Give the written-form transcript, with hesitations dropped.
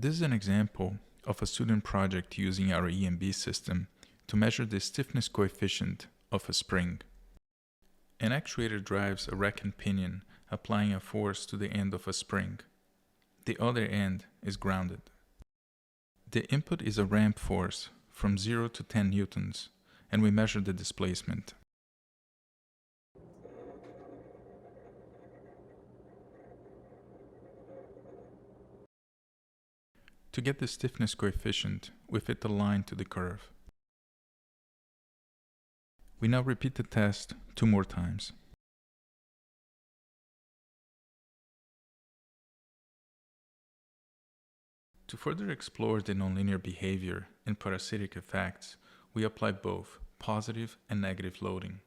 This is an example of a student project using our EMB system to measure the stiffness coefficient of a spring. An actuator drives a rack and pinion, applying a force to the end of a spring. The other end is grounded. The input is a ramp force from 0 to 10 newtons, and we measure the displacement. To get the stiffness coefficient, we fit the line to the curve. We now repeat the test 2 more times. To further explore the nonlinear behavior and parasitic effects, we apply both positive and negative loading.